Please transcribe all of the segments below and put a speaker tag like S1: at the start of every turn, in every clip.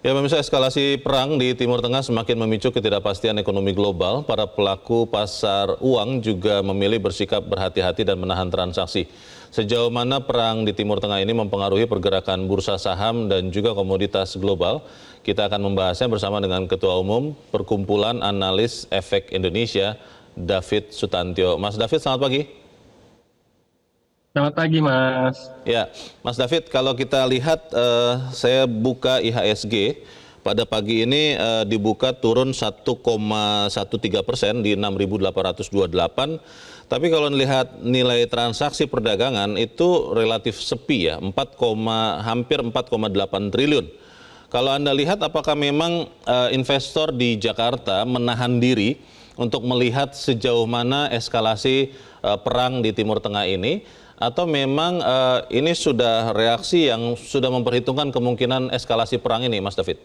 S1: Ya, pemirsa, eskalasi perang di Timur Tengah semakin memicu ketidakpastian ekonomi global. Para pelaku pasar uang juga memilih bersikap berhati-hati dan menahan transaksi. Sejauh mana perang di Timur Tengah ini mempengaruhi pergerakan bursa saham dan juga komoditas global? Kita akan membahasnya bersama dengan Ketua Umum Perkumpulan Analis Efek Indonesia, David Sutantyo. Mas David, selamat pagi.
S2: Selamat pagi, Mas.
S1: Ya, Mas David, kalau kita lihat, saya buka IHSG, pada pagi ini dibuka turun 1,13% di 6.828. Tapi kalau melihat nilai transaksi perdagangan itu relatif sepi ya, hampir 4,8 triliun. Kalau Anda lihat, apakah memang investor di Jakarta menahan diri untuk melihat sejauh mana eskalasi perang di Timur Tengah ini? Atau memang ini sudah reaksi yang sudah memperhitungkan kemungkinan eskalasi perang ini, Mas David?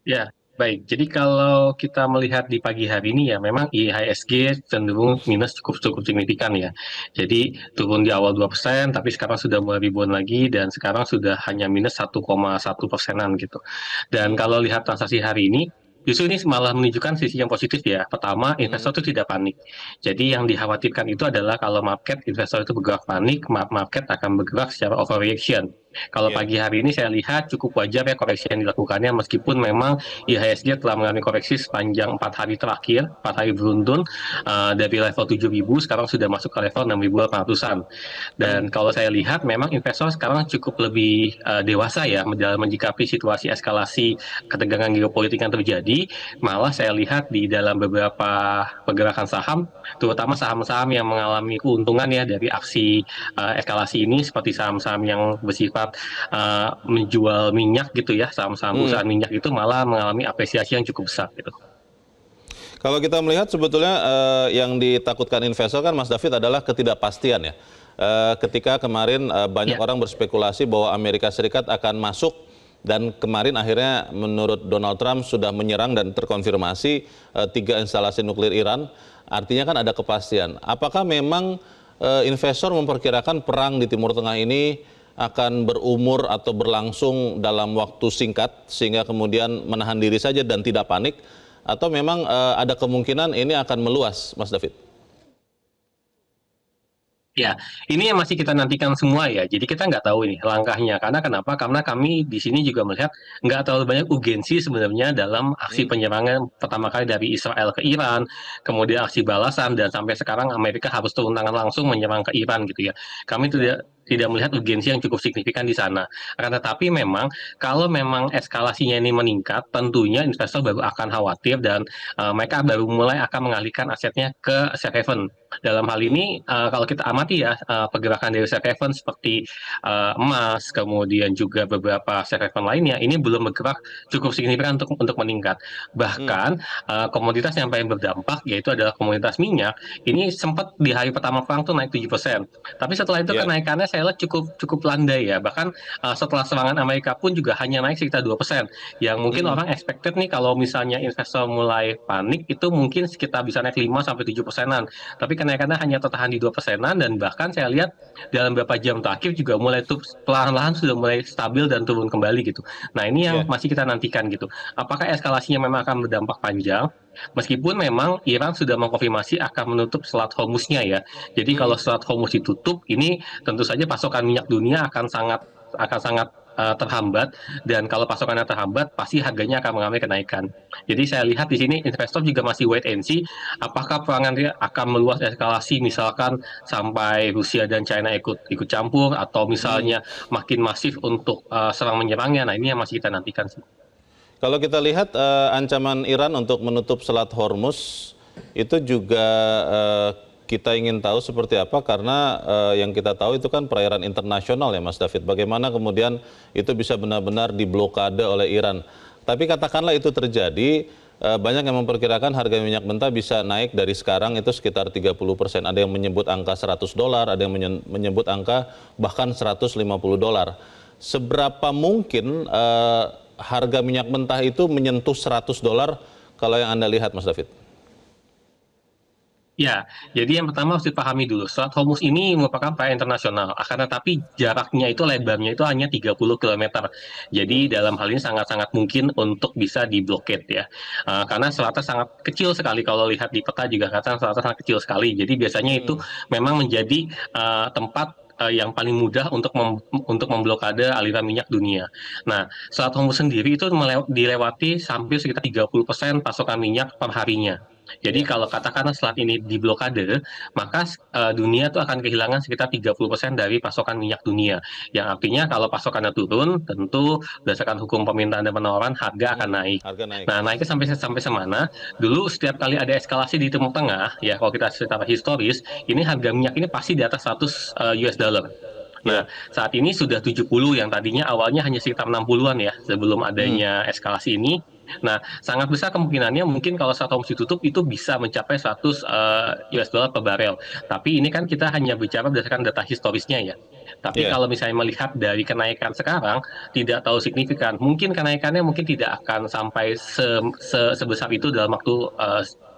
S2: Ya, baik. Jadi kalau kita melihat di pagi hari ini ya, memang IHSG cenderung minus cukup signifikan ya. Jadi turun di awal 2%, tapi sekarang sudah mulai rebound lagi dan sekarang sudah hanya minus 1,1%-an gitu. Dan kalau lihat transaksi hari ini, justru ini malah menunjukkan sisi yang positif ya. Pertama, investor itu tidak panik. Jadi yang dikhawatirkan itu adalah kalau market investor itu bergerak panik, market akan bergerak secara overreaction. Kalau
S1: Ya.
S2: pagi hari ini saya lihat cukup wajar ya koreksi yang dilakukannya, meskipun memang IHSG telah mengalami koreksi sepanjang 4 hari terakhir, 4 hari beruntun, dari level 7.000 sekarang sudah masuk ke level 6.800-an. Dan kalau saya lihat memang investor sekarang cukup lebih dewasa ya dalam menyikapi situasi eskalasi ketegangan geopolitik yang terjadi. Malah saya lihat di dalam beberapa pergerakan saham, terutama saham-saham yang mengalami keuntungan ya dari aksi eskalasi ini, seperti saham-saham yang bersifat menjual minyak gitu ya, saham-saham perusahaan minyak itu malah mengalami apresiasi yang cukup besar gitu.
S1: Kalau kita melihat sebetulnya yang ditakutkan investor kan, Mas David, adalah ketidakpastian ya. Ketika kemarin banyak orang berspekulasi bahwa Amerika Serikat akan masuk, dan kemarin akhirnya menurut Donald Trump sudah menyerang dan terkonfirmasi 3 instalasi nuklir Iran, artinya kan ada kepastian. Apakah memang investor memperkirakan perang di Timur Tengah ini akan berumur atau berlangsung dalam waktu singkat sehingga kemudian menahan diri saja dan tidak panik, atau memang ada kemungkinan ini akan meluas, Mas David?
S2: Ya, ini yang masih kita nantikan semua ya. Jadi kita nggak tahu ini langkahnya. Karena kenapa? Karena kami di sini juga melihat nggak terlalu banyak urgensi sebenarnya dalam aksi penyerangan pertama kali dari Israel ke Iran, kemudian aksi balasan, dan sampai sekarang Amerika harus turun tangan langsung menyerang ke Iran gitu ya. Kami tidak melihat urgensi yang cukup signifikan di sana. Karena tapi memang kalau memang eskalasinya ini meningkat, tentunya investor baru akan khawatir dan mereka baru mulai akan mengalihkan asetnya ke safe haven. Dalam hal ini kalau kita amati ya pergerakan dari safe haven seperti emas, kemudian juga beberapa safe haven lainnya, ini belum bergerak cukup signifikan untuk meningkat. Bahkan komoditas yang paling berdampak yaitu adalah komoditas minyak. Ini sempat di hari pertama perang tuh naik 7%. Tapi setelah itu kenaikannya saya lihat cukup landai ya. Bahkan setelah serangan Amerika pun juga hanya naik sekitar 2%. Yang mungkin orang expected nih kalau misalnya investor mulai panik itu mungkin sekitar bisa naik 5-7%-an. Tapi kenaikannya hanya tertahan di 2%-an, dan bahkan saya lihat dalam beberapa jam terakhir juga mulai perlahan-lahan sudah mulai stabil dan turun kembali gitu. Nah, ini yang masih kita nantikan gitu. Apakah eskalasinya memang akan berdampak panjang? Meskipun memang Iran sudah mengkonfirmasi akan menutup Selat Hormuznya ya. Jadi kalau Selat Hormuz ditutup, ini tentu saja pasokan minyak dunia akan sangat terhambat, dan kalau pasokannya terhambat pasti harganya akan mengalami kenaikan. Jadi saya lihat di sini investor juga masih wait and see apakah perang nanti akan meluas eskalasi misalkan sampai Rusia dan China ikut campur, atau misalnya makin masif untuk serang menyerangnya. Nah, ini yang masih kita nantikan sih.
S1: Kalau kita lihat ancaman Iran untuk menutup Selat Hormuz itu juga kita ingin tahu seperti apa, karena yang kita tahu itu kan perairan internasional ya, Mas David. Bagaimana kemudian itu bisa benar-benar diblokade oleh Iran. Tapi katakanlah itu terjadi, banyak yang memperkirakan harga minyak mentah bisa naik dari sekarang itu sekitar 30%. Ada yang menyebut angka $100, ada yang menyebut angka bahkan $150. Seberapa mungkin harga minyak mentah itu menyentuh $100 kalau yang Anda lihat, Mas David?
S2: Ya, jadi yang pertama harus dipahami dulu, Selat Hormuz ini merupakan perairan internasional, akan tetapi jaraknya itu lebarnya itu hanya 30 kilometer. Jadi
S1: Hmm.
S2: dalam hal ini sangat-sangat mungkin untuk bisa diblokade ya. Karena selatnya sangat kecil sekali, kalau lihat di peta juga kelihatan selatnya sangat kecil sekali. Jadi biasanya itu
S1: Hmm.
S2: memang menjadi tempat yang paling mudah untuk memblokade aliran minyak dunia. Nah, Selat Hormuz sendiri itu dilewati sampai sekitar 30% pasokan minyak per harinya. Jadi
S1: Ya.
S2: kalau katakanlah selat ini diblokade, maka dunia tuh akan kehilangan sekitar 30% dari pasokan minyak dunia. Yang artinya kalau pasokannya turun, tentu berdasarkan hukum permintaan dan penawaran harga akan
S1: Hmm.
S2: naik.
S1: Harga naik.
S2: Nah, naiknya sampai sampai semana? Dulu setiap kali ada eskalasi di Timur Tengah, ya kalau kita secara historis, ini harga minyak ini pasti di atas 100 US dollar. Nah,
S1: Ya.
S2: saat ini sudah 70 yang tadinya awalnya hanya sekitar 60-an ya sebelum
S1: Hmm.
S2: adanya eskalasi ini. Nah, sangat besar kemungkinannya mungkin kalau satu opsi ditutup itu bisa mencapai 100 US dollar per barel. Tapi ini kan kita hanya bicara berdasarkan data historisnya ya. Tapi
S1: Ya.
S2: kalau misalnya melihat dari kenaikan sekarang tidak tahu signifikan. Mungkin kenaikannya mungkin tidak akan sampai sebesar itu dalam waktu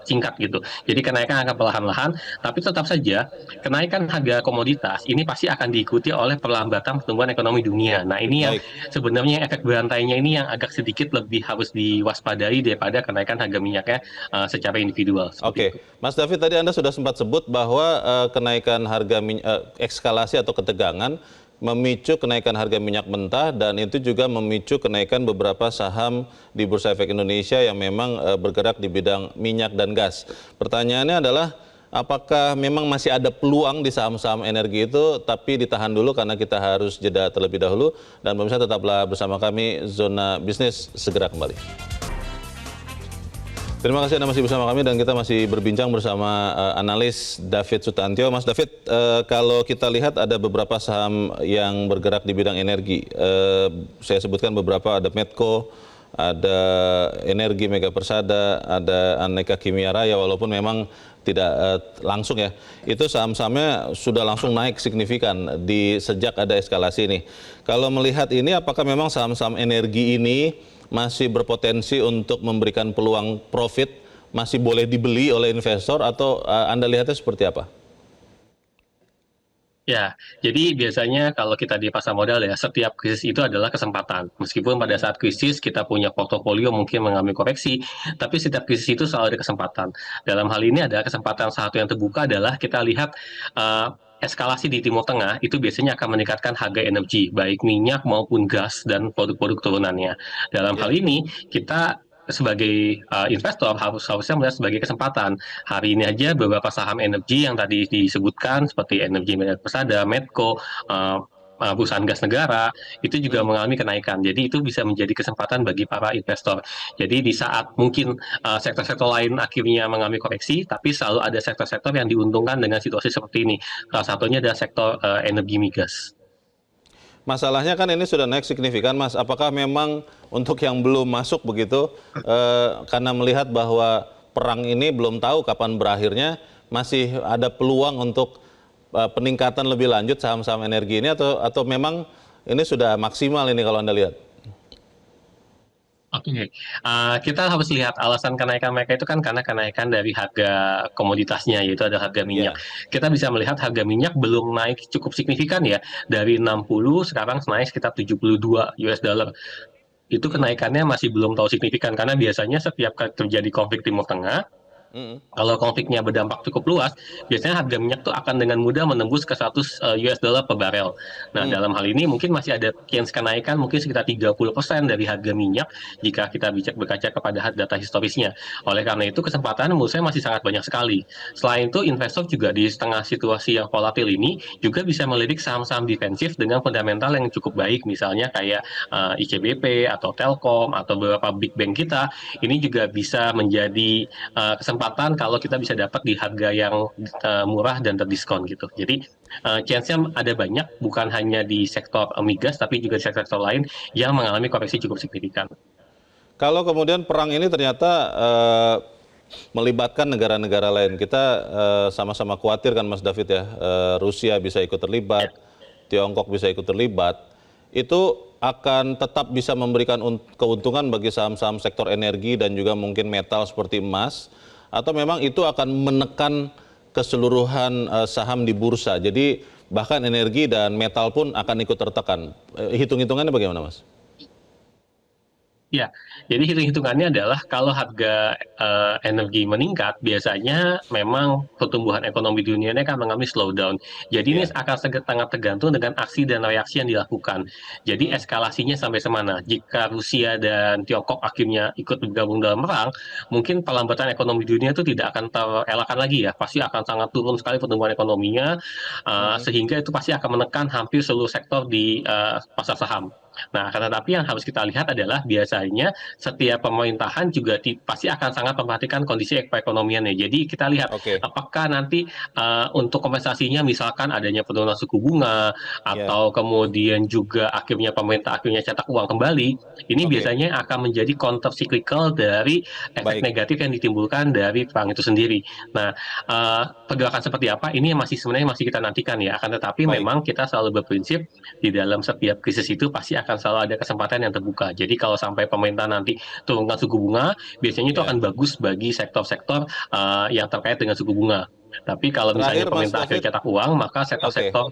S2: singkat gitu. Jadi kenaikan akan perlahan-lahan, tapi tetap saja kenaikan harga komoditas ini pasti akan diikuti oleh perlambatan pertumbuhan ekonomi dunia. Nah, ini yang
S1: Baik.
S2: sebenarnya efek berantainya ini yang agak sedikit lebih harus diwaspadai daripada kenaikan harga minyaknya secara individual seperti itu.
S1: Oke, Mas David, tadi Anda sudah sempat sebut bahwa kenaikan harga eskalasi atau ketegangan memicu kenaikan harga minyak mentah dan itu juga memicu kenaikan beberapa saham di Bursa Efek Indonesia yang memang bergerak di bidang minyak dan gas. Pertanyaannya adalah apakah memang masih ada peluang di saham-saham energi itu, tapi ditahan dulu karena kita harus jeda terlebih dahulu. Dan pemirsa tetaplah bersama kami, Zona Bisnis segera kembali. Terima kasih Anda masih bersama kami dan kita masih berbincang bersama analis David Sutanto. Mas David, kalau kita lihat ada beberapa saham yang bergerak di bidang energi. Saya sebutkan beberapa, ada Medco, ada Energi Mega Persada, ada Aneka Kimia Raya, walaupun memang tidak langsung ya. Itu saham-sahamnya sudah langsung naik signifikan sejak ada eskalasi ini. Kalau melihat ini, apakah memang saham-saham energi ini masih berpotensi untuk memberikan peluang profit, masih boleh dibeli oleh investor, atau Anda lihatnya seperti apa?
S2: Ya, jadi biasanya kalau kita di pasar modal ya, setiap krisis itu adalah kesempatan. Meskipun pada
S1: Hmm.
S2: saat krisis kita punya portofolio mungkin mengalami koreksi, tapi setiap krisis itu selalu ada kesempatan. Dalam hal ini ada kesempatan satu yang terbuka adalah kita lihat eskalasi di Timur Tengah itu biasanya akan meningkatkan harga energi, baik minyak maupun gas dan produk-produk turunannya. Dalam hal
S1: Ya.
S2: ini kita sebagai investor harusnya melihat sebagai kesempatan. Hari ini aja beberapa saham energi yang tadi disebutkan seperti Energi Mega Persada, Medco, perusahaan gas negara itu juga
S1: Hmm.
S2: mengalami kenaikan. Jadi itu bisa menjadi kesempatan bagi para investor. Jadi di saat mungkin sektor-sektor lain akhirnya mengalami koreksi, tapi selalu ada sektor-sektor yang diuntungkan dengan situasi seperti ini. Salah satunya adalah sektor energi migas.
S1: Masalahnya kan ini sudah naik signifikan, Mas. Apakah memang untuk yang belum masuk begitu, karena melihat bahwa perang ini belum tahu kapan berakhirnya, masih ada peluang untuk peningkatan lebih lanjut saham-saham energi ini, atau memang ini sudah maksimal ini kalau Anda lihat?
S2: Oke, kita harus lihat alasan kenaikan mereka itu kan karena kenaikan dari harga komoditasnya, yaitu ada harga minyak.
S1: Ya.
S2: Kita bisa melihat harga minyak belum naik cukup signifikan ya, dari 60 sekarang naik sekitar 72 US dollar. Itu
S1: Hmm.
S2: kenaikannya masih belum tahu signifikan, karena biasanya setiap kali terjadi konflik Timur Tengah,
S1: Hmm.
S2: kalau konfliknya berdampak cukup luas, biasanya harga minyak tuh akan dengan mudah menembus ke 100 US dollar per barel. Nah,
S1: Hmm.
S2: dalam hal ini mungkin masih ada chance kenaikan mungkin sekitar 30% dari harga minyak jika kita berkaca kepada data historisnya. Oleh karena itu, kesempatan menurut saya masih sangat banyak sekali. Selain itu, investor juga di tengah situasi yang volatil ini juga bisa melirik saham-saham defensif dengan fundamental yang cukup baik, misalnya kayak ICBP atau Telkom atau beberapa big bank kita. Ini juga bisa menjadi kesempatan kalau kita bisa dapat di harga yang murah dan terdiskon gitu. Jadi chance-nya ada banyak, bukan hanya di sektor migas, tapi juga di sektor lain yang mengalami koreksi cukup signifikan.
S1: Kalau kemudian perang ini ternyata melibatkan negara-negara lain, kita sama-sama khawatir kan Mas David ya, Rusia bisa ikut terlibat,
S2: Ya.
S1: Tiongkok bisa ikut terlibat, itu akan tetap bisa memberikan keuntungan bagi saham-saham sektor energi dan juga mungkin metal seperti emas, atau memang itu akan menekan keseluruhan saham di bursa. Jadi bahkan energi dan metal pun akan ikut tertekan. Hitung-hitungannya bagaimana, Mas?
S2: Ya, jadi hitung-hitungannya adalah kalau harga energi meningkat, biasanya memang pertumbuhan ekonomi dunia ini akan mengalami slowdown. Jadi ini
S1: Ya.
S2: akan sangat tergantung dengan aksi dan reaksi yang dilakukan. Jadi
S1: Hmm.
S2: eskalasinya sampai semana. Jika Rusia dan Tiongkok akhirnya ikut bergabung dalam perang, mungkin pelambatan ekonomi dunia itu tidak akan terelakkan lagi ya. Pasti akan sangat turun sekali pertumbuhan ekonominya,
S1: Hmm.
S2: sehingga itu pasti akan menekan hampir seluruh sektor di pasar saham. Nah, tapi yang harus kita lihat adalah biasanya setiap pemerintahan juga pasti akan sangat memperhatikan kondisi perekonomiannya. Jadi kita lihat
S1: Oke.
S2: apakah nanti untuk kompensasinya misalkan adanya penurunan suku bunga
S1: Ya.
S2: atau kemudian juga akhirnya pemerintah akhirnya cetak uang kembali, ini
S1: Oke.
S2: biasanya akan menjadi counter cyclical dari efek
S1: Baik.
S2: negatif yang ditimbulkan dari perang itu sendiri. Nah, pergerakan seperti apa ini yang sebenarnya masih kita nantikan ya. Akan tetapi
S1: Baik.
S2: memang kita selalu berprinsip di dalam setiap krisis itu pasti akan selalu ada kesempatan yang terbuka. Jadi kalau sampai pemerintah nanti turunkan suku bunga, biasanya itu
S1: Ya.
S2: akan bagus bagi sektor-sektor yang terkait dengan suku bunga. Tapi kalau misalnya
S1: Terakhir, Mas
S2: pemerintah
S1: David.
S2: akhirnya cetak uang, maka
S1: Oke.
S2: sektor-sektor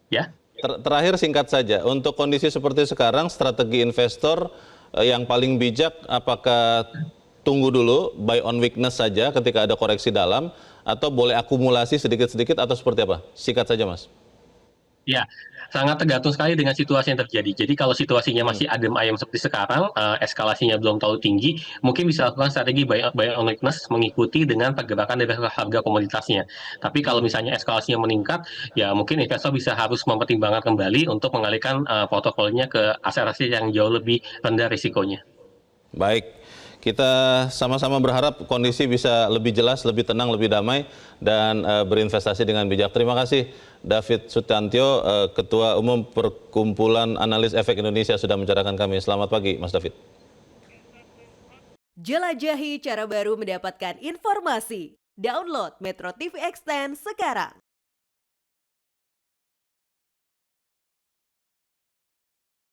S2: ya.
S1: Terakhir singkat saja, untuk kondisi seperti sekarang, strategi investor yang paling bijak apakah tunggu dulu, buy on weakness saja ketika ada koreksi dalam, atau boleh akumulasi sedikit-sedikit atau seperti apa? Sikat saja, Mas.
S2: Ya, sangat tergantung sekali dengan situasi yang terjadi. Jadi kalau situasinya
S1: Hmm.
S2: masih adem ayem seperti sekarang, eskalasinya belum terlalu tinggi, mungkin bisa lakukan strategi buy on weakness mengikuti dengan pergerakan dari harga komoditasnya. Tapi kalau
S1: Hmm.
S2: misalnya eskalasinya meningkat, ya mungkin investor bisa harus mempertimbangkan kembali untuk mengalihkan portofolionya ke aset-aset yang jauh lebih rendah risikonya.
S1: Baik, kita sama-sama berharap kondisi bisa lebih jelas, lebih tenang, lebih damai, dan berinvestasi dengan bijak. Terima kasih David Sutanto, Ketua Umum Perkumpulan Analis Efek Indonesia sudah mencerahkan kami. Selamat pagi, Mas David.
S3: Jelajahi cara baru mendapatkan informasi. Download Metro TV Extend sekarang.